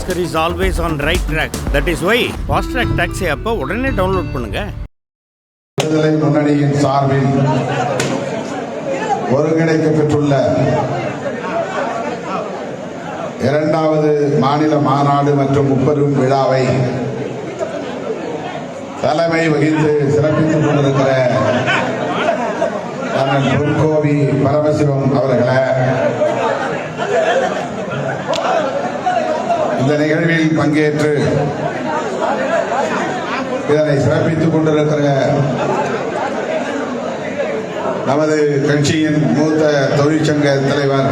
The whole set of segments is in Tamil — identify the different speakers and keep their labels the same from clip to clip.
Speaker 1: Bhaskar is always on right track. That is why Fast Track Taxi app உடனே டவுன்லோட் பண்ணுங்க.
Speaker 2: விடுதலை முன்னணியின் சார்பில் ஒருங்கிணைக்கப்பட்டுள்ள இரண்டாவது மாநில மாநாடு மற்றும் முப்பெரும் விழாவை தலைமை வகித்து சிறப்பித்துக் கொண்டிருக்கிற பொன்கோவி பரமசிவம் அவர்களை, இந்த நிகழ்வில் பங்கேற்று இதனை சிறப்பித்துக் கொண்டிருக்கிற நமது கட்சியின் மூத்த தொழிற்சங்க தலைவர்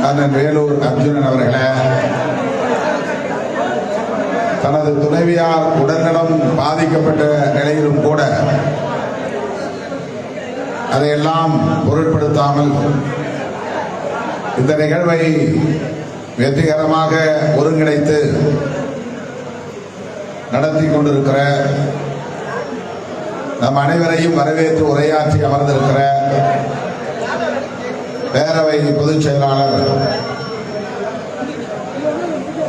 Speaker 2: அண்ணன் வேலூர் அர்ஜுனன் அவர்களை, தனது துணைவியார் உடல்நலம் பாதிக்கப்பட்ட நிலையிலும் கூட அதையெல்லாம் பொருட்படுத்தாமல் இந்த நிகழ்வை வெற்றிகரமாக ஒருங்கிணைத்து நடத்தி கொண்டிருக்கிற நம் அனைவரையும் வரவேற்று உரையாற்றி அமர்ந்திருக்கிற பேரவை பொதுச் செயலாளர்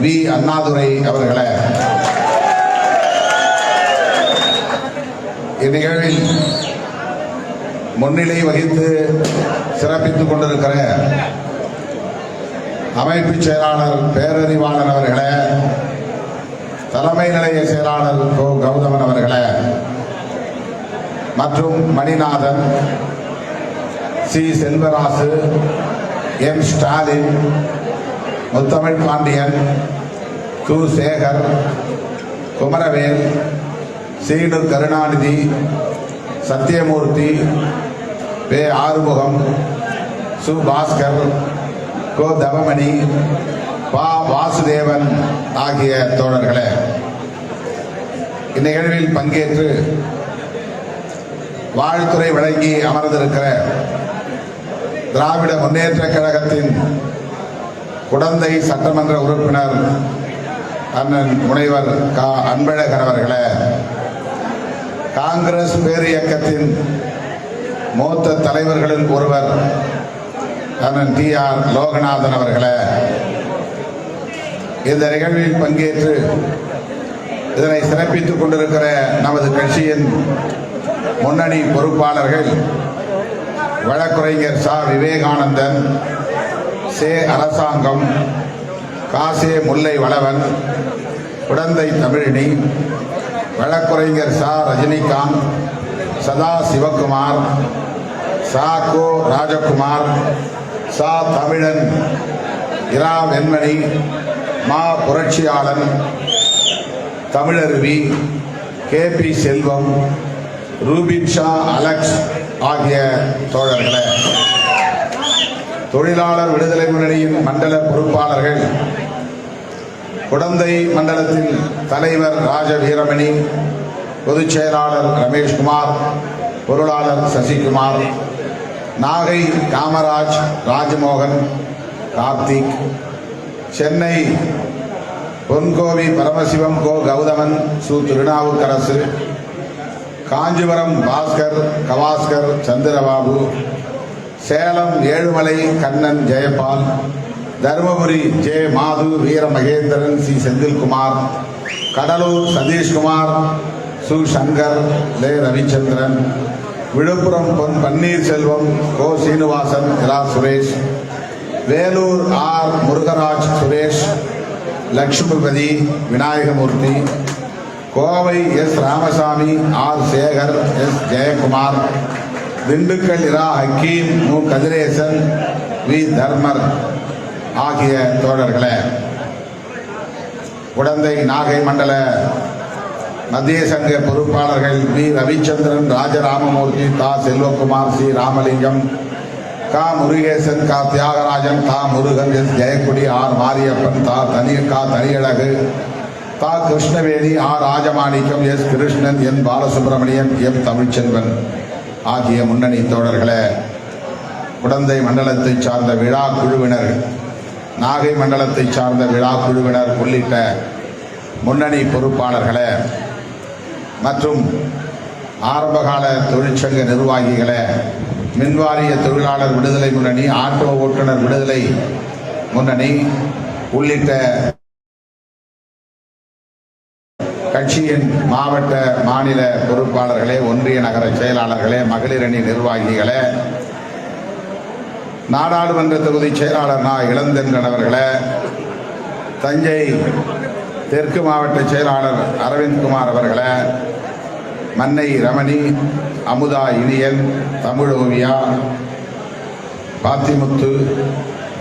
Speaker 2: வி அண்ணாதுரை அவர்களை, இந்நிகழ்வில் முன்னிலை வகித்து சிறப்பித்துக் கொண்டிருக்கிற அமைப்பு செயலாளர் பேரறிவாளர் அவர்களே, தலைமை நிலைய செயலாளர் கோ கௌதமன் அவர்களே, மற்றும் மணிநாதன், சி செல்வராசு, எம் ஸ்டாலின், முத்தமிழ் பாண்டியன், கு சேகர், குமரவேல், சீனு கருணாநிதி, சத்தியமூர்த்தி, வே ஆறுமுகம், சு பாஸ்கர், கோ தவமணி, பா வாசுதேவன் ஆகிய தோழர்களே, இந்நிகழ்வில் பங்கேற்று வாழ்த்துறை வழங்கி அமர்ந்திருக்கிற திராவிட முன்னேற்ற கழகத்தின் குடந்தை சட்டமன்ற உறுப்பினர் அண்ணன் முனைவர் கா அன்பழகன் அவர்களே, காங்கிரஸ் பேரியக்கத்தின் மூத்த தலைவர்களில் ஒருவர் அண்ணன் டி ஆர் லோகநாதன் அவர்களே, இந்த நிகழ்வில் பங்கேற்று இதனை சிறப்பித்துக் கொண்டிருக்கிற நமது கட்சியின் முன்னணி பொறுப்பாளர்கள் வழக்குரைஞர் சா விவேகானந்தன், சே அரசாங்கம், காசே முல்லை வளவன், குடந்தை தமிழினி, வழக்குரைஞர் சா ரஜினிகாந்த், சதா சிவகுமார், சா கோ ராஜகுமார், சா தமிழன், இரா வெண்மணி, மா புரட்சியாளன், தமிழருவி, கே பி செல்வம், ரூபின் ஷா அலெக்ஸ் ஆகிய தோழர்களே, தொழிலாளர் விடுதலை முன்னணியின் மண்டல பொறுப்பாளர்கள், குடந்தை மண்டலத்தின் தலைவர் ராஜ வீரமணி, பொதுச் செயலாளர் ரமேஷ்குமார், பொருளாளர் Sasikumar, Nagai Kamaraj, Rajamohan, Karthik, Chennai பொன்கோவி Paramasivam, Ko Gauthaman, Su Thirunavukkarasu, Kanchipuram Bhaskar, Gavaskar, Chandrababu, Salem Ezhumalai Kannan Jayapal, Dharmapuri J Mathu, Veera Mahendran, C Senthilkumar, Cuddalore Satheeshkumar, Su Sankar, Le Ravichandran, Villupuram Pon Panneerselvam, Ko Srinivasan, Ira Suresh, Vellore R Murugaraj Suresh, Lakshmipathy, Vinayagamoorthy, Kovai S Ramasamy, R Sekar, S Jayakumar, Dindigul Ira Hakkim, Mu Kathiresan, we Dharmar ஆகிய தோழர்களே, குடந்தை நாகை மண்டல மத்திய சங்க பொறுப்பாளர்கள் வி ரவிச்சந்திரன், ராஜராமமூர்த்தி, தா செல்வகுமார், சி ராமலிங்கம், கா முருகேசன், கா தியாகராஜன், தா முருகன், எஸ் ஜெயக்குடி, ஆர் மாரியப்பன், கா தனியழகு, தா கிருஷ்ணவேணி, ஆர் ராஜமாணிக்கம், எஸ் கிருஷ்ணன், என் பாலசுப்ரமணியன், எம் தமிழ்ச்செல்வன் ஆகிய முன்னணி தோழர்களே, குடந்தை மண்டலத்தை சார்ந்த விழா குழுவினர், நாகை மண்டலத்தை சார்ந்த விழா குழுவினர் உள்ளிட்ட முன்னணி பொறுப்பாளர்களே மற்றும் ஆரம்பகால தொழிற்சங்க நிர்வாகிகளே, மின்வாரிய தொழிலாளர் விடுதலை முன்னணி, ஆட்டோ ஓட்டுநர் விடுதலை முன்னணி, உள்ளிட்ட கட்சியின் மாவட்ட மாநில பொறுப்பாளர்களே, ஒன்றிய நகர செயலாளர்களே, மகளிர் அணி நிர்வாகிகளே, நாடாளுமன்ற தொகுதி செயலாளர் இளந்தென்றன் அவர்களே, தஞ்சை தெற்கு மாவட்ட செயலாளர் அரவிந்த்குமார் அவர்களே, மன்னை ரமணி, அமுதா இனியன், தமிழ் ஓவியா, பாத்திமுத்து,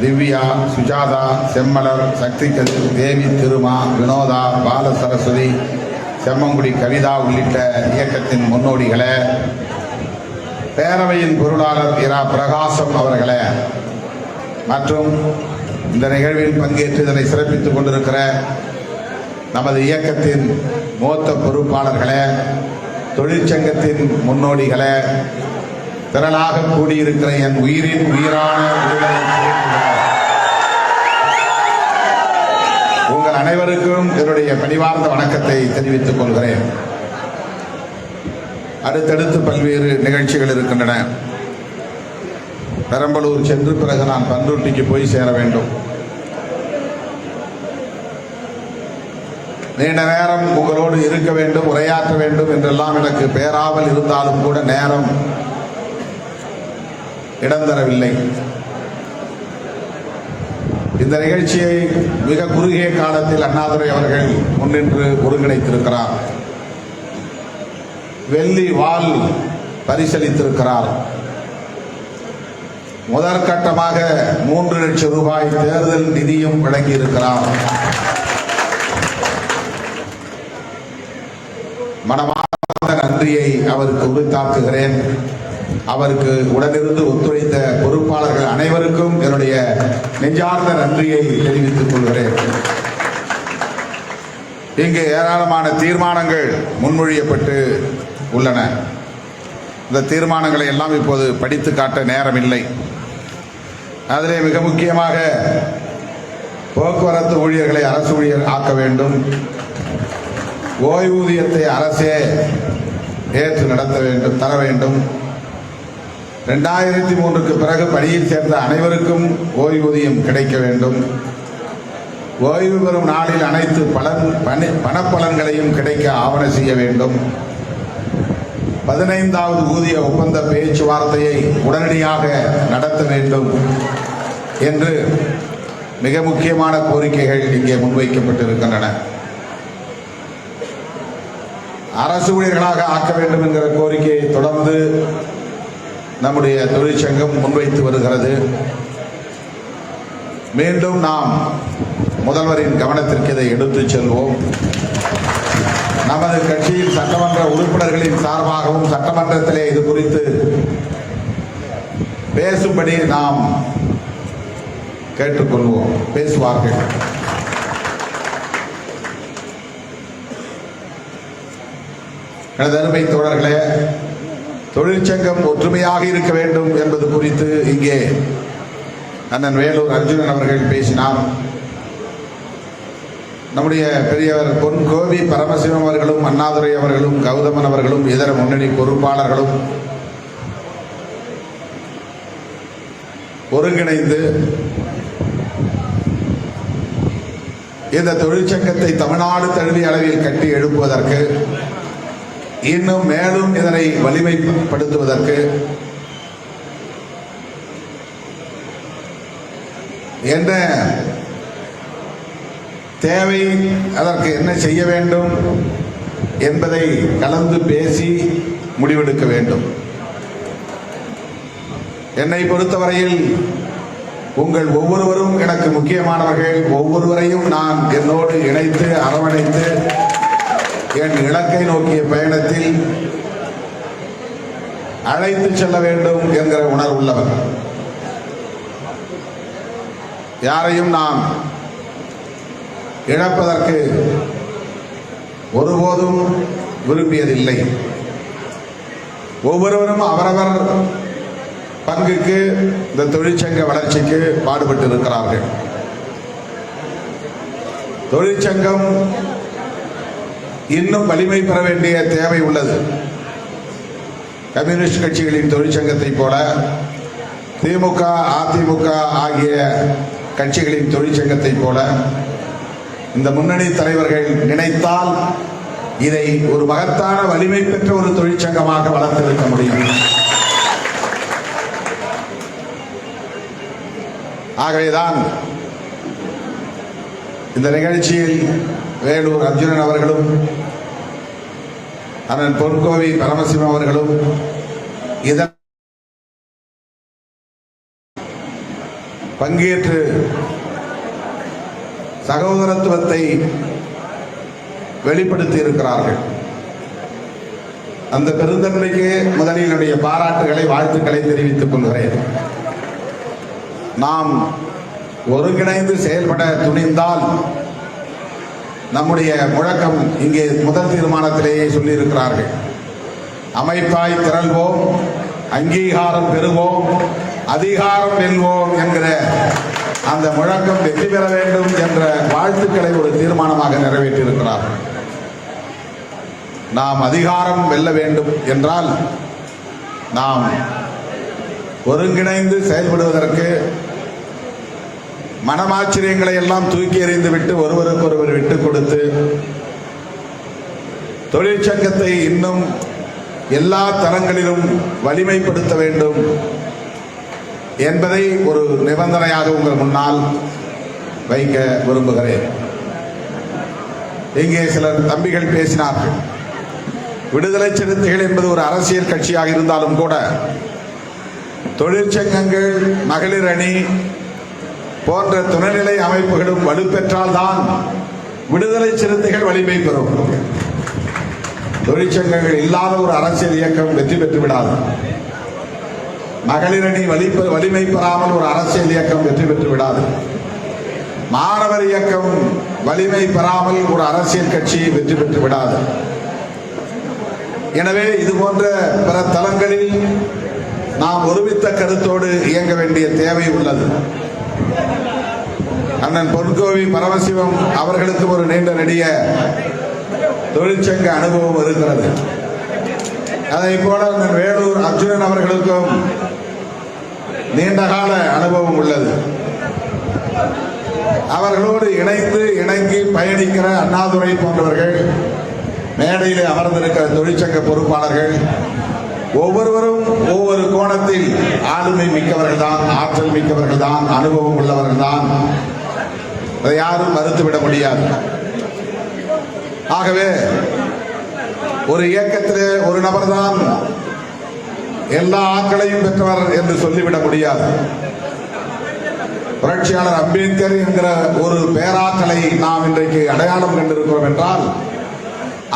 Speaker 2: திவ்யா, சுஜாதா, செம்மலர், சக்தி கதிர், தேவி திருமா, வினோதா, பால சரஸ்வதி, செம்மங்குடி கவிதா உள்ளிட்ட இயக்கத்தின் முன்னோடிகளே, பேரவையின் பொருளாளர் இரா பிரகாசம் அவர்களே, மற்றும் இந்த நிகழ்வில் பங்கேற்று இதனை சிறப்பித்துக் கொண்டிருக்கிற நமது இயக்கத்தின் மூத்த பொறுப்பாளர்களே, தொழிற்சங்கத்தின் முன்னோடிகளே, திரளாக கூடியிருக்கிற என் உயிரின் உயிரான உங்கள் அனைவருக்கும் என்னுடைய பணிவார்ந்த வணக்கத்தை தெரிவித்துக் கொள்கிறேன். அடுத்தடுத்து பல்வேறு நிகழ்ச்சிகள் இருக்கின்றன. பெரம்பலூர் சென்று பிறகு நான் பண்ருட்டிக்கு போய் சேர வேண்டும். நீண்ட நேரம் உங்களோடு இருக்க வேண்டும், உரையாற்ற வேண்டும் என்றெல்லாம் எனக்கு பேராமல் இருந்தாலும் கூட நேரம் இடம் தரவில்லை. இந்த நிகழ்ச்சியை மிக குறுகிய காலத்தில் அண்ணாதுரை அவர்கள் முன்னின்று ஒருங்கிணைத்திருக்கிறார். வெள்ளி வால் பரிசளித்திருக்கிறார். முதற்கட்டமாக 3 லட்சம் ரூபாய் தேர்தல் நிதியும் வழங்கியிருக்கிறார். மனமார்ந்த நன்றியை அவருக்கு உரித்தாக்குகிறேன். அவருக்கு உடனிருந்து ஒத்துழைத்த பொறுப்பாளர்கள் அனைவருக்கும் என்னுடைய நெஞ்சார்ந்த நன்றியை தெரிவித்துக் கொள்கிறேன். இங்கு ஏராளமான தீர்மானங்கள் முன்மொழியப்பட்டு உள்ளன. இந்த தீர்மானங்களை எல்லாம் இப்போது படித்து காட்ட நேரம் இல்லை. அதிலே மிக முக்கியமாக போக்குவரத்து ஊழியர்களை அரசு ஊழியர் ஆக்க வேண்டும், ஓய்வூதியத்தை அரசே ஏற்று நடத்த வேண்டும், தர வேண்டும், 2003க்கு பிறகு பணியில் சேர்ந்த அனைவருக்கும் ஓய்வூதியம் கிடைக்க வேண்டும், ஓய்வு பெறும் நாளில் அனைத்து பணப்பலன்களையும் கிடைக்க ஆவண செய்ய வேண்டும், 15வது ஊதிய ஒப்பந்த பேச்சுவார்த்தையை உடனடியாக நடத்த வேண்டும் என்று மிக முக்கியமான கோரிக்கைகள் இங்கே முன்வைக்கப்பட்டிருக்கின்றன. அரசு ஊழியர்களாக ஆக்க வேண்டும் என்கிற கோரிக்கையை தொடர்ந்து நம்முடைய தொழிற்சங்கம் முன்வைத்து வருகிறது. மீண்டும் நாம் முதல்வரின் கவனத்திற்கு இதை எடுத்துச் செல்வோம். நமது கட்சியின் சட்டமன்ற உறுப்பினர்களின் சார்பாகவும் சட்டமன்றத்திலே இது குறித்து பேசும்படி நாம் கேட்டுக்கொள்வோம். பேசுவார்கள். எனது அருமை தோழர்களே, தொழிற்சங்கம் ஒற்றுமையாக இருக்க வேண்டும் என்பது குறித்து இங்கே அண்ணன் வேலூர் அர்ஜுனன் அவர்கள் பேசினார். நம்முடைய பெரியவர் பொன் கோவி பரமசிவம் அவர்களும், அண்ணாதுரை அவர்களும், கௌதமன் அவர்களும், இதர முன்னணி பொறுப்பாளர்களும் ஒருங்கிணைந்து இந்த தொழிற்சங்கத்தை தமிழ்நாடு தழுவிய அளவில் கட்டி எழுப்புவதற்கு, இன்னும் மேலும் இதனை வலிமைப்படுத்துவதற்கு என்ன தேவை, அதற்கு என்ன செய்ய வேண்டும் என்பதை கலந்து பேசி முடிவெடுக்க வேண்டும். என்னை பொறுத்தவரையில் உங்கள் ஒவ்வொருவரும் எனக்கு முக்கியமானவர்கள். ஒவ்வொருவரையும் நான் என்னோடு இணைத்து அரவணைத்து என் இலக்கை நோக்கிய பயணத்தில் அழைத்து செல்ல வேண்டும் என்கிற உணர்வுள்ளவர். யாரையும் நாம் இழப்பதற்கு ஒருபோதும் விரும்பியதில்லை. ஒவ்வொருவரும் அவரவர் பங்குக்கு, இந்த தொழிற்சங்க வளர்ச்சிக்கு பாடுபட்டு இருக்கிறார்கள். தொழிற்சங்கம் இன்னும் வலிமை பெற வேண்டிய தேவை உள்ளது. கம்யூனிஸ்ட் கட்சிகளின் தொழிற்சங்கத்தை போல திமுக, அதிமுக ஆகிய கட்சிகளின் தொழிற்சங்கத்தை போல இந்த முன்னணி தலைவர்கள் நினைத்தால் இதை ஒரு மகத்தான வலிமை பெற்ற ஒரு தொழிற்சங்கமாக வளர்த்திருக்க முடியும். ஆகவேதான் இந்த நிகழ்ச்சியில் வேலூர் அர்ஜுனன் அவர்களும் அண்ணன் பொன்கோவி பரமசிவம் அவர்களும் இதன் பங்கேற்று சகோதரத்துவத்தை வெளிப்படுத்தி இருக்கிறார்கள். அந்த பெருந்தன்மைக்கு முதலில் என்னுடைய பாராட்டுகளை, வாழ்த்துக்களை தெரிவித்துக் கொள்கிறேன். நாம் ஒருங்கிணைந்து செயல்பட துணிந்தால் நம்முடைய முழக்கம் இங்கே முதல் தீர்மானத்திலேயே சொல்லியிருக்கிறார்கள். அமைப்பாய் திரள்வோம், அங்கீகாரம் பெறுவோம், அதிகாரம் வெல்வோம் என்கிற அந்த முழக்கம் வெற்றி பெற வேண்டும் என்ற வாழ்த்துக்களை ஒரு தீர்மானமாக நிறைவேற்றியிருக்கிறார். நாம் அதிகாரம் வெல்ல வேண்டும் என்றால் நாம் ஒருங்கிணைந்து செயல்படுவதற்கு மனமாச்சரியங்களை எல்லாம் தூக்கி எறிந்து விட்டு ஒருவருக்கு ஒருவர் விட்டுக் கொடுத்து தொழிற்சங்கத்தை இன்னும் எல்லா தரங்களிலும் வலிமைப்படுத்த வேண்டும் என்பதை ஒரு நிபந்தனையாக உங்கள் முன்னால் வைக்க விரும்புகிறேன். இங்கே சிலர் தம்பிகள் பேசினார்கள். விடுதலை சிறுத்தைகள் என்பது ஒரு அரசியல் கட்சியாக இருந்தாலும் கூட தொழிற்சங்கங்கள், மகளிர் அணி போன்ற துணைநிலை அமைப்புகளும் வலுப்பெற்றால்தான் விடுதலை சிறுத்தைகள் வலிமை பெறும். தொழிற்சங்கங்கள் இல்லாத ஒரு அரசியல் இயக்கம் வெற்றி பெற்று விடாது. மகளிர் அணி வலிமை பெறாமல் ஒரு அரசியல் இயக்கம் வெற்றி பெற்று விடாது. மாணவர் இயக்கம் வலிமை பெறாமல் ஒரு அரசியல் கட்சி வெற்றி பெற்று விடாது. எனவே இது போன்ற பிற தளங்களில் நாம் ஒருமித்த கருத்தோடு இயங்க வேண்டிய தேவை உள்ளது. அண்ணன் பொன்கோவி பரமசிவம் அவர்களுக்கு ஒரு நீண்ட நெடிய தொழிற்சங்க அனுபவம் இருக்கிறது. அதை போல அண்ணன் வேலூர் அர்ஜுனன் அவர்களுக்கும் நீண்டகால அனுபவம் உள்ளது. அவர்களோடு இணங்கி பயணிக்கிற அண்ணாதுரை போன்றவர்கள், மேடையிலே அமர்ந்திருக்கிற தொழிற்சங்க பொறுப்பாளர்கள் ஒவ்வொருவரும் ஒவ்வொரு கோணத்தில் ஆளுமை மிக்கவர்கள் தான், ஆற்றல் மிக்கவர்கள் தான், அனுபவம் உள்ளவர்கள் தான். அதை யாரும் மறுத்துவிட முடியாது. ஆகவே ஒரு இயக்கத்திலே ஒரு நபர் தான் எல்லா ஆட்களையும் பெற்றவர் என்று சொல்லிவிட முடியாது. புரட்சியாளர் அம்பேத்கர் என்கிற ஒரு பேராற்றலை நாம் இன்றைக்கு அடையாளம் கண்டிருக்கிறோம் என்றால்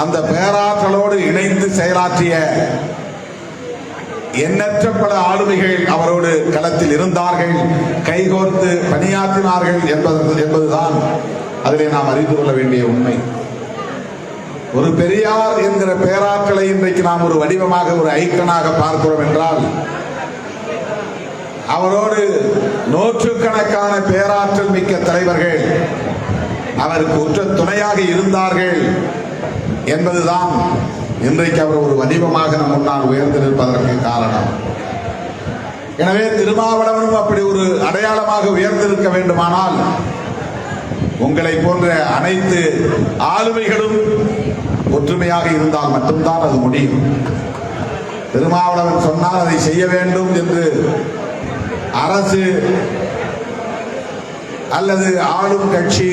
Speaker 2: அந்த பேராற்றலோடு இணைந்து செயலாற்றிய எண்ணற்ற பல ஆளுமைகள் அவரோடு களத்தில் இருந்தார்கள், கைகோர்த்து பணியாற்றினார்கள் என்பதுதான் அதிலே நாம் அறிந்து கொள்ள வேண்டிய உண்மை. ஒரு பெரியார் என்கிற பேராற்றலை இன்றைக்கு நாம் ஒரு வடிவமாக, ஒரு ஐக்கனாக பார்க்கிறோம் என்றால் அவரோடு நூற்றுக்கணக்கான பேராற்றல் மிக்க தலைவர்கள் அவருக்கு உற்ற துணையாக இருந்தார்கள் என்பதுதான் இன்றைக்கு அவர் ஒரு வடிவமாக நம் முன்னால் உயர்ந்து நிற்பதற்கு காரணம். எனவே திருமாவளவனும் அப்படி ஒரு அடையாளமாக உயர்ந்திருக்க வேண்டுமானால் உங்களை போன்ற அனைத்து ஆளுமைகளும் ஒற்றுமையாக இருந்தால் மட்டும்தான் அது முடியும். திருமாவளவன் சொன்னால் அதை செய்ய வேண்டும் என்று அரசு அல்லது ஆளும் கட்சி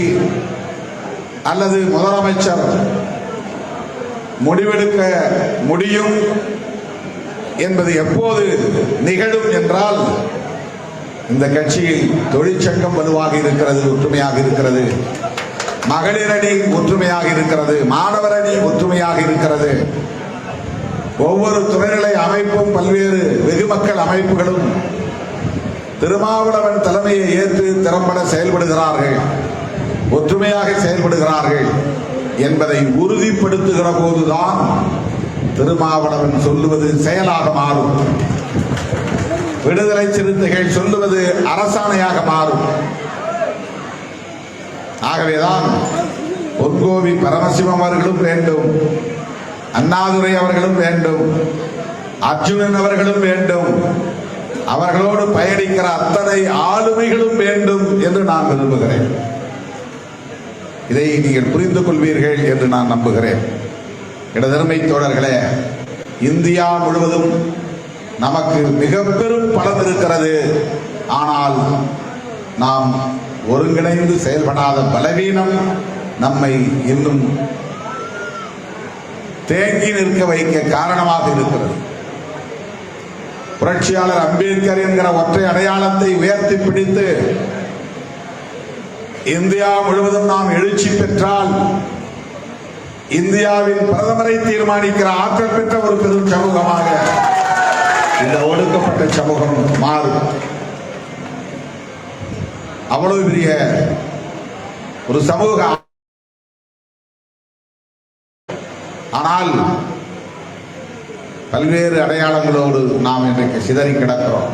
Speaker 2: அல்லது முதலமைச்சர் முடிவெடுக்க முடியும் என்பது எப்போது நிகழும் என்றால் இந்த கட்சியில் தொழிற்சங்கம் வலுவாக இருக்கிறது, ஒற்றுமையாக இருக்கிறது, மகளிர் அணி ஒற்றுமையாக இருக்கிறது, மாணவர் அணி ஒற்றுமையாக இருக்கிறது, ஒவ்வொரு துணைநிலை அமைப்பும் பல்வேறு வெகுமக்கள் அமைப்புகளும் திருமாவளவன் தலைமையை ஏற்று திறம்பட செயல்படுகிறார்கள், ஒற்றுமையாக செயல்படுகிறார்கள் என்பதை உறுதிப்படுத்துகிற போதுதான் திருமாவளவன் சொல்லுவது செயலாக மாறும், விடுதலை சிறுத்தைகள் சொல்லுவது அரசாணையாக மாறும். ஆகவேதான் பொன்கோவி பரமசிவம் அவர்களும் வேண்டும், அண்ணாதுரை அவர்களும் வேண்டும், அர்ஜுனன் அவர்களும் வேண்டும், அவர்களோடு பயணிக்கிற அத்தனை ஆளுமைகளும் வேண்டும் என்று நான் விரும்புகிறேன். இதை நீங்கள் புரிந்து கொள்வீர்கள் என்று நான் நம்புகிறேன். இடதருமை தோழர்களே, இந்தியா முழுவதும் நமக்கு மிக பெரும் பலம் இருக்கிறது. ஆனால் நாம் ஒருங்கிணைந்து செயல்படாத பலவீனம் நம்மை இன்னும் தேங்கி நிற்க வைக்க காரணமாக இருக்கிறது. புரட்சியாளர் அம்பேத்கர் என்கிற ஒற்றை அடையாளத்தை உயர்த்தி பிடித்து இந்தியா முழுவதும் நாம் எழுச்சி பெற்றால் இந்தியாவின் பிரதமரை தீர்மானிக்கிற ஆற்றல் பெற்ற ஒரு பெரும் சமூகமாக இந்த ஒடுக்கப்பட்ட சமூகம் மாறும். அவ்வளவு பெரிய ஒரு சமூக, ஆனால் பல்வேறு அடையாளங்களோடு நாம் இன்றைக்கு சிதறி கிடக்கிறோம்.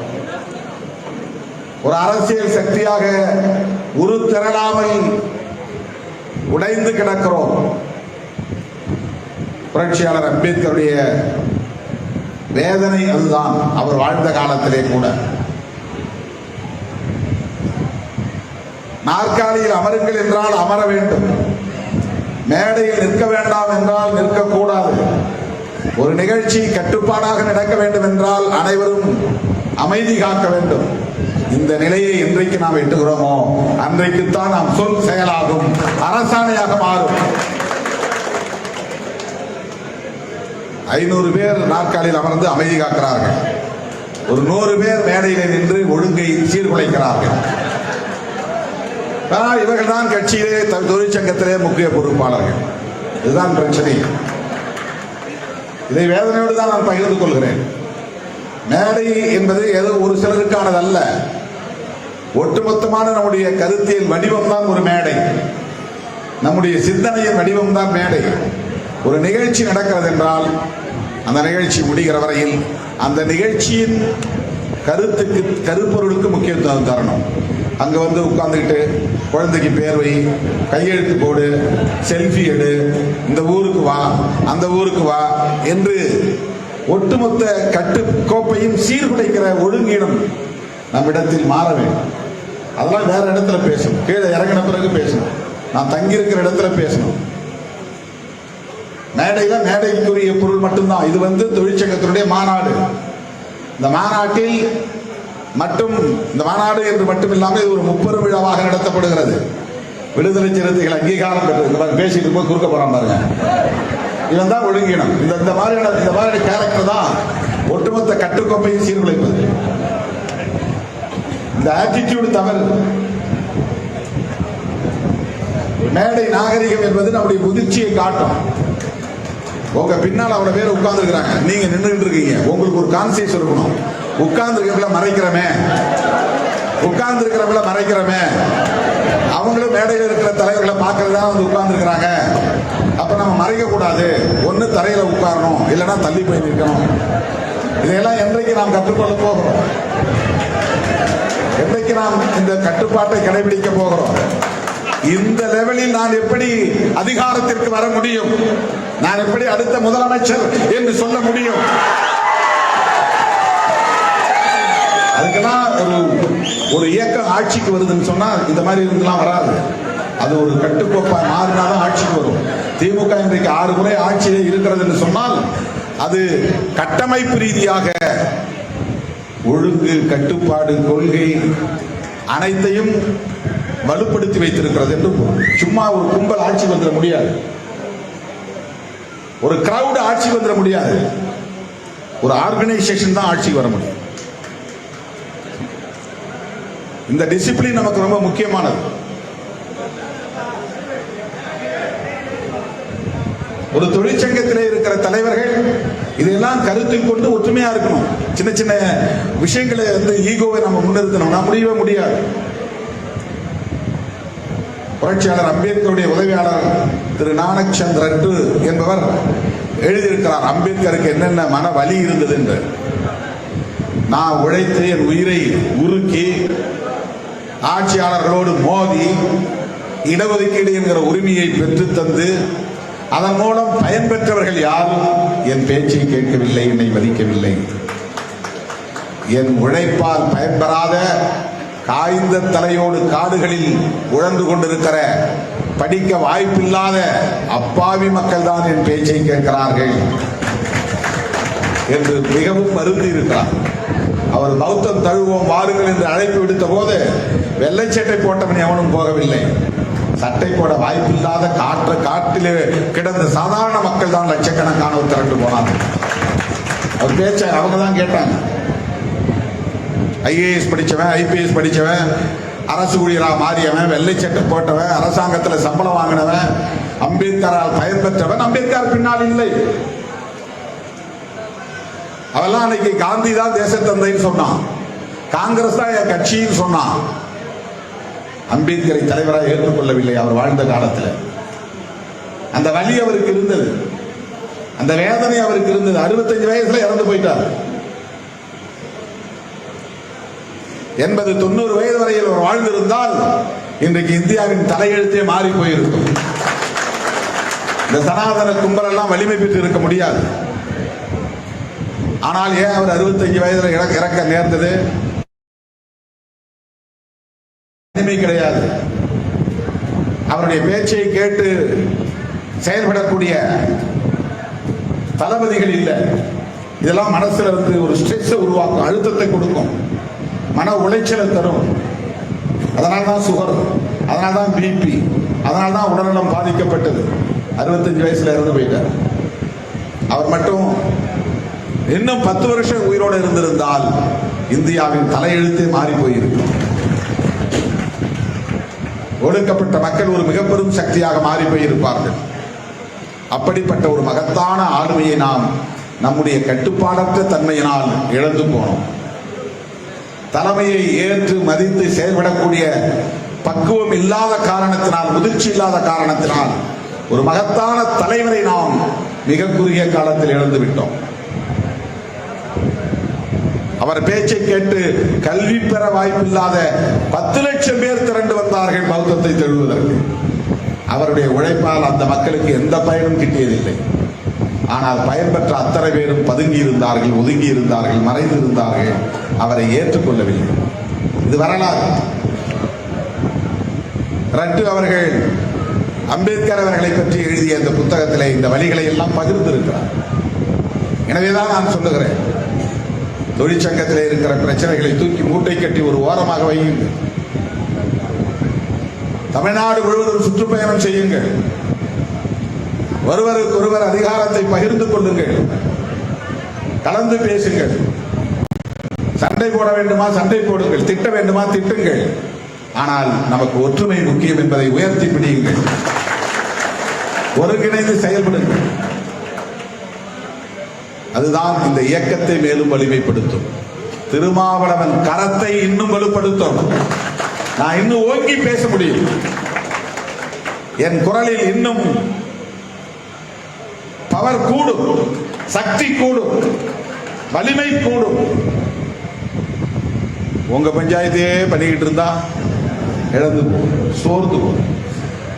Speaker 2: ஒரு அரசியல் சக்தியாக உருத்திரளாமல் உடைந்து கிடக்கிறோம். புரட்சியாளர் அம்பேத்கருடைய வேதனை அதுதான். அவர் வாழ்ந்த காலத்திலே கூட நாற்காலியில் அமருங்கள் என்றால் அமர வேண்டும், மேடையில் நிற்க வேண்டாம் என்றால் நிற்கக்கூடாது, ஒரு நிகழ்ச்சி கட்டுப்பாடாக நடக்க வேண்டும் என்றால் அனைவரும் அமைதி காக்க வேண்டும். இந்த நிலையை என்றைக்கு நாம் எட்டுகிறோமோ அன்றைக்குத்தான் நாம் சொல் செயலாகும், அரசாணையாக மாறும். 500 பேர் நாற்காலியில் அமர்ந்து அமைதி காக்கிறார்கள், ஒரு 100 பேர் மேடையிலே நின்று ஒழுங்கை சீர்குலைக்கிறார்கள். இவர்கள் தான் கட்சியிலே தொழிற்சங்கத்திலே முக்கிய பொறுப்பாளர்கள். இதுதான் பிரச்சனை. இதை வேதனையோடு தான் நான் பகிர்ந்து கொள்கிறேன். மேடை என்பது ஏதோ ஒரு சிலருக்கானது அல்ல. ஒட்டுமொத்தமான நம்முடைய கருத்தியல் வடிவம் தான் ஒரு மேடை, நம்முடைய சிந்தனையின் வடிவம் தான் மேடை. ஒரு நிகழ்ச்சி நடக்கிறது என்றால் அந்த நிகழ்ச்சி முடிகிற வரையில் அந்த நிகழ்ச்சியின் கருத்துக்கு, கருப்பொருளுக்கு முக்கியத்துவம் தரணும். அங்க வந்து உட்கார்ந்துக்கிட்டு குழந்தைக்கு பேர் வை, கையெழுத்து போடு, செல்ஃபி எடு, இந்த ஊருக்கு வா, அந்த ஊருக்கு வா என்று ஒட்டுமொத்த கட்டுக்கோப்பையும் சீர்குலைக்கிற ஒழுங்கீனம் நம்மிடத்தில் மாற வேண்டும். அதெல்லாம் வேற இடத்துல பேசணும், கீழே இறங்கின பிறகு பேசணும், நான் தங்கியிருக்கிற இடத்துல பேசணும். மேடையில மேடைக்குரிய பொருள் மட்டும்தான். இது வந்து தொழிற்சங்கத்தினுடைய மாநாடு. இந்த மாநாட்டில் மட்டும், இந்த மாநாடு என்று மட்டும் இல்லாமல் இது ஒரு முப்பெரும் விழாவாக நடத்தப்படுகிறது. விடுதலை சிறுத்தைகள் அங்கீகாரம் பெற்றது. பேசிட்டு போது குறுக்க போறான் பாருங்க, இவன் தான் ஒழுங்கினம். இந்த மாதிரி கேரக்டர் தான் ஒட்டுமொத்த கட்டுக்கோப்பையும் சீர்குலைப்பது. இந்த ஆட்டிடியூடு தவறு. மேடை நாகரிகம் என்பது நம்முடைய முதிர்ச்சியை காட்டும். உங்க பின்னால் அவ்வளவு பேர் உட்கார்ந்து இருக்கிறாங்க, நீங்க நின்றுட்டு இருக்கீங்க, உங்களுக்கு ஒரு கான்சியஸ் இருக்கணும். உட்கார்ந்து இருக்கிறவங்கள மறைக்கிறமே, அவங்களும் மேடையில் இருக்கிற தலைவர்களை பார்க்கறதா வந்து உட்கார்ந்து இருக்கிறாங்க. அப்ப நம்ம மறைக்க கூடாது, ஒண்ணு தரையில உட்காரணும், இல்லைன்னா தள்ளி போய் நிற்கணும். இதையெல்லாம் என்றைக்கு நாம் கற்றுக்கொள்ள போகிறோம்? என்றைக்கு நாம் இந்த கட்டுப்பாட்டை கடைபிடிக்க போகிறோம்? இந்த லெவலில் நான் எப்படி அதிகாரத்திற்கு வர முடியும்? நான் எப்படி அடுத்த முதலமைச்சர் என்று சொல்ல முடியும்? அதுக்கெல்லாம் ஒரு இயக்கம் ஆட்சிக்கு வருதுன்னு சொன்னா இந்த மாதிரி இருந்தெல்லாம் வராது. அது ஒரு கட்டுக்கோப்பா மாறினாதான் ஆட்சிக்கு வரும். திமுக இன்றைக்கு 6 முறை ஆட்சியிலே இருக்கிறது என்று சொன்னால் அது கட்டமைப்பு ரீதியாக ஒழுங்கு, கட்டுப்பாடு, கொள்கை அனைத்தையும் வலுப்படுத்தி வைத்திருக்கிறது என்று. சும்மா ஒரு கும்பல் ஆட்சி வந்துட முடியாது, ஒரு கிரவுட் ஆட்சி வந்துட முடியாது, ஒரு ஆர்கனைசேஷன் தான் ஆட்சிக்கு வர முடியும். இந்த டிசிப்ளின் நமக்கு ரொம்ப முக்கியமானது. ஒரு தொழிற்சங்கத்திலே இருக்கிற தலைவர்கள் இதெல்லாம் கருத்தில் கொண்டு ஒற்றுமையா இருக்கணும். சின்ன சின்ன விஷயங்களை வந்து ஈகோவை நம்ம முன்னிறுத்தணும், நான் முடியவே முடியாது. புரட்சியாளர் அம்பேத்கருடைய உதவியாளர் திரு நானக் சந்த் ரட்டு என்பவர் எழுதியிருக்கிறார், அம்பேத்கருக்கு என்னென்ன மன வலி இருந்தது என்று. நான் உழைத்து என் உயிரை உருக்கி ஆட்சியாளர்களோடு மோதி இடஒதுக்கீடு என்கிற உரிமையை பெற்று தந்து அதன் மூலம் பயன்பெற்றவர்கள் யாரும் என் பேச்சை கேட்கவில்லை, என்னை மதிக்கவில்லை. என் உழைப்பால் பயன்பெறாத காய்ந்த தலையோடு காடுகளில் உழன்று கொண்டிருக்கிற படிக்க வாய்ப்பில்லாத அப்பாவி மக்கள் தான் என் பேச்சை கேட்கிறார்கள் என்று மிகவும் வருந்தி இருக்கிறார். அவர் பௌத்தம் தழுவோம் வாருங்கள் என்று அழைப்பு விடுத்த போது வெள்ளை சட்டை போட்டவன் எவனும் போகவில்லை. சட்டை போட வாய்ப்பில்லாத காட்டிலே கிடந்த சாதாரண மக்கள் தான் லட்சக்கணக்கானவர் திரண்டு போனார்கள். அவர் பேச்ச அவங்க தான் கேட்டாங்க. ஐஏஎஸ் படிச்சவன், ஐபிஎஸ் படிச்சவன், அரசு ஊழியராக மாறியவன், வெள்ளை சட்டை போட்டவன், அரசாங்கத்தில் சம்பளம் வாங்கினவன், அம்பேத்கரால் பயன்பெற்றவன் அம்பேத்கர் பின்னால் இல்லை. அவெல்லாம் அன்னைக்கு காந்தி தான் தேசத்தந்தைன்னு சொன்னான், காங்கிரஸ் தான் என் கட்சின்னு சொன்னான். அம்பேத்கரை தலைவராக ஏற்றுக்கொள்ளவில்லை அவர் வாழ்ந்த காலத்தில். அந்த வலி அவருக்கு இருந்தது, அந்த வேதனை அவருக்கு இருந்தது. 65 வயசுல இறந்து போயிட்டார். 80-90 வயது வரையில் அவர் வாழ்ந்திருந்தால் இன்றைக்கு இந்தியாவின் தலையெழுத்தே மாறி போயிருக்கும். இந்த சனாதன கும்பல் எல்லாம் வலிமை பெற்று இருக்க முடியாது. ஆனால் ஏன் அவர் 65 வயதுல இறக்க நேர்ந்தது? வலிமை கிடையாது. அவருடைய பேச்சை கேட்டு செயல்படக்கூடிய தளபதிகள் இல்லை. இதெல்லாம் மனசுல இருந்து ஒரு ஸ்ட்ரெஸ் உருவாக்கும், அழுத்தத்தை கொடுக்கும், மன உளைச்சலை தரும். அதனால்தான் சுகர், அதனால்தான் பிபி, அதனால்தான் உடல்நலம் பாதிக்கப்பட்டது. 65 வயசுல இறந்து போயிட்டார். அவர் மட்டும் இன்னும் 10 வருஷம் உயிரோடு இருந்திருந்தால் இந்தியாவின் தலையெழுத்தே மாறி போயிருக்கும். ஒடுக்கப்பட்ட மக்கள் ஒரு மிக பெரும் சக்தியாக மாறி போயிருப்பார்கள். அப்படிப்பட்ட ஒரு மகத்தான ஆளுமையை நாம் நம்முடைய கட்டுப்பாடற்ற தன்மையினால் இழந்து போனோம். தலைமையை ஏற்று மதித்து செயல்படக்கூடிய பக்குவம் இல்லாத காரணத்தினால், முதிர்ச்சி இல்லாத காரணத்தினால் ஒரு மகத்தான தலைவரை நாம் மிக குறுகிய காலத்தில் இழந்து விட்டோம். அவர் பேச்சை கேட்டு கல்வி பெற வாய்ப்பில்லாத 10 லட்சம் பேர் திரண்டு வந்தார்கள் பௌத்தத்தை தழுவதற்கு. அவருடைய உழைப்பால் அந்த மக்களுக்கு எந்த பயனும் கிட்டியதில்லை. ஆனால் பயன்பெற்ற அத்தனை பேரும் பதுங்கி இருந்தார்கள், ஒதுங்கி இருந்தார்கள், மறைந்து இருந்தார்கள். அவரை ஏற்றுக்கொள்ளவில்லை. இது வரலாறு. ரட்டு அவர்கள் அம்பேத்கர் அவர்களை பற்றி எழுதிய இந்த புத்தகத்திலே இந்த வழிகளை எல்லாம் பகிர்ந்திருக்கிறார். எனவேதான் நான் சொல்லுகிறேன், தொழிற்சங்கத்தில் இருக்கிற பிரச்சனைகளை தூக்கி மூட்டை கட்டி ஒரு ஓரமாக வையுங்கள். தமிழ்நாடு முழுவதும் சுற்றுப்பயணம் செய்யுங்கள். ஒருவருக்கு ஒருவர் அதிகாரத்தை பகிர்ந்து கொள்ளுங்கள், கலந்து பேசுங்கள். சண்டை போட வேண்டுமா சண்டை போடுங்கள், திட்ட வேண்டுமா திட்டுங்கள். ஆனால் நமக்கு ஒற்றுமை முக்கியம் என்பதை உயர்த்தி பிடியுங்கள். ஒருங்கிணைந்து செயல்படுங்கள். அதுதான் இந்த இயக்கத்தை மேலும் வலிமைப்படுத்தும். திருமாவளவன் கரத்தை இன்னும் வலுப்படுத்தும். நான் இன்னும் ஓங்கி பேச முடியும். என் குரலில் இன்னும் பவர் கூடும், சக்தி கூடும், வலிமை கூடும். உங்க பஞ்சாயத்தையே பண்ணிக்கிட்டு இருந்தா இழந்து போகும், சோர்ந்து போகும்.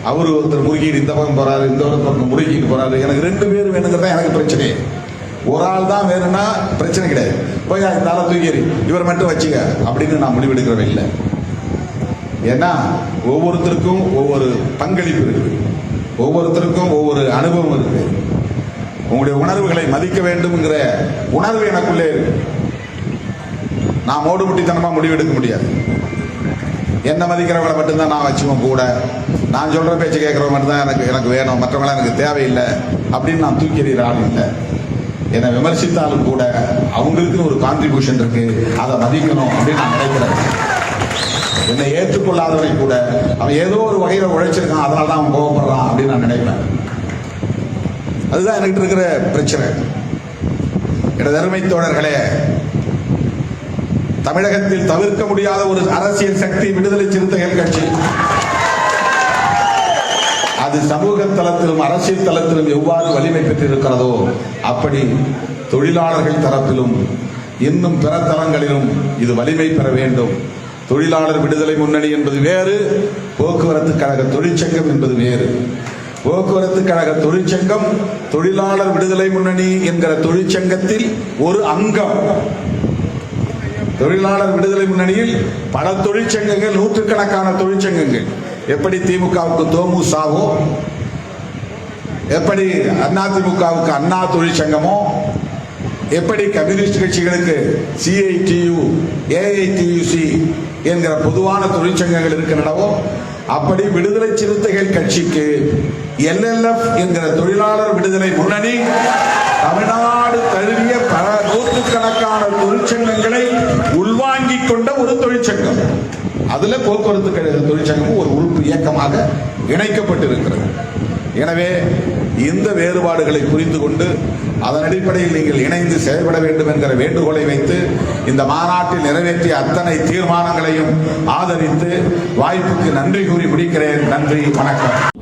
Speaker 2: அவரு ஒருத்தர் முருகிட்டு இந்த பக்கம் போறாரு, இந்த பக்கம் முருகிட்டு போறாரு. எனக்கு 2 பேர் வேணுங்கிறதா எனக்கு பிரச்சனை. ஒரு ஆள் தான் வேணும்னா பிரச்சனை கிடையாது. போய் இந்த ஆளை தூக்கி இவர் மட்டும் வச்சுக்க அப்படின்னு நான் முடிவெடுக்கிறவன் இல்லை. ஏன்னா ஒவ்வொருத்தருக்கும் ஒவ்வொரு பங்களிப்பு இருக்கு, ஒவ்வொருத்தருக்கும் ஒவ்வொரு அனுபவம் இருக்கு. உங்களுடைய உணர்வுகளை மதிக்க வேண்டும்ங்கிற உணர்வு எனக்குள்ளே இருக்கு. நான் மோடுமுட்டித்தனமா முடிவெடுக்க முடியாது. என்ன மதிக்கிறவங்களை மட்டும்தான் நான் வச்சுவோம் கூட. நான் சொல்ற பேச்சு கேட்கறவங்க மட்டும்தான் எனக்கு வேணும், மற்றவங்களாம் எனக்கு தேவையில்லை அப்படின்னு நான் தூக்கி எறிகிற ஆள் இல்லை. என்னை விமர்சித்தாலும் கூட அவங்களுக்குன்னு ஒரு கான்ட்ரிபியூஷன் இருக்கு, அதை மதிக்கணும் அப்படின்னு நான் நினைக்கிறேன். என்னை ஏற்றுக்கொள்ளாதவரை கூட அவன் ஏதோ ஒரு வகையில் உழைச்சிருக்கான், அதனால தான் அவன் கோவப்படுறான் அப்படின்னு நான் நினைப்பேன். அதுதான் எனக்கு இருக்கிற பிரச்சனை. எனது அருமை தோழர்களே, தமிழகத்தில் தவிர்க்க முடியாத ஒரு அரசியல் சக்தி விடுதலை சிறுத்தைகள் கட்சி. அது சமூக தளத்திலும் அரசியல் தளத்திலும் எவ்வாறு வலிமை பெற்றிருக்கிறதோ அப்படி தொழிலாளர்கள் தரப்பிலும் இன்னும் பிற தளங்களிலும் இது வலிமை பெற வேண்டும். தொழிலாளர் விடுதலை முன்னணி என்பது வேறு, போக்குவரத்து கழக தொழிற்சங்கம் என்பது வேறு. போக்குவரத்து கழக தொழிற்சங்கம் தொழிலாளர் விடுதலை முன்னணி என்கிற தொழிற்சங்கத்தில் ஒரு அங்கம். தொழிலாளர் விடுதலை முன்னணியில் பல தொழிற்சங்கங்கள், நூற்றுக்கணக்கான தொழிற்சங்கங்கள். எப்படி திமுகவுக்கு தோமுசாவோ, எப்படி அதிமுகவுக்கு அண்ணா தொழிற்சங்கமோ, எப்படி கம்யூனிஸ்ட் கட்சிகளுக்கு CITU, AITUC என்கிற பொதுவான தொழிற்சங்கங்கள் இருக்கின்றனவோ, அப்படி விடுதலை சிறுத்தைகள் கட்சிக்கு LLF என்கிற தொழிலாளர் விடுதலை முன்னணி தமிழ்நாடு தழுவிய பல நூற்றுக்கணக்கான தொழிற்சங்கங்களை உள்வாங்கிக் கொண்ட ஒரு தொழிற்சங்கம். அதுல போக்குவரத்து தொழிற்சங்கமும் ஒரு உறுப்பு இயக்கமாக இணைக்கப்பட்டிருக்கிறது. எனவே இந்த வேறுபாடுகளை புரிந்து கொண்டு அதன் அடிப்படையில் நீங்கள் இணைந்து செயல்பட வேண்டும் என்கிற வேண்டுகோளை வைத்து இந்த மாநாட்டில் நிறைவேற்றிய அத்தனை தீர்மானங்களையும் ஆதரித்து வாய்ப்புக்கு நன்றி கூறி முடிக்கிறேன். நன்றி, வணக்கம்.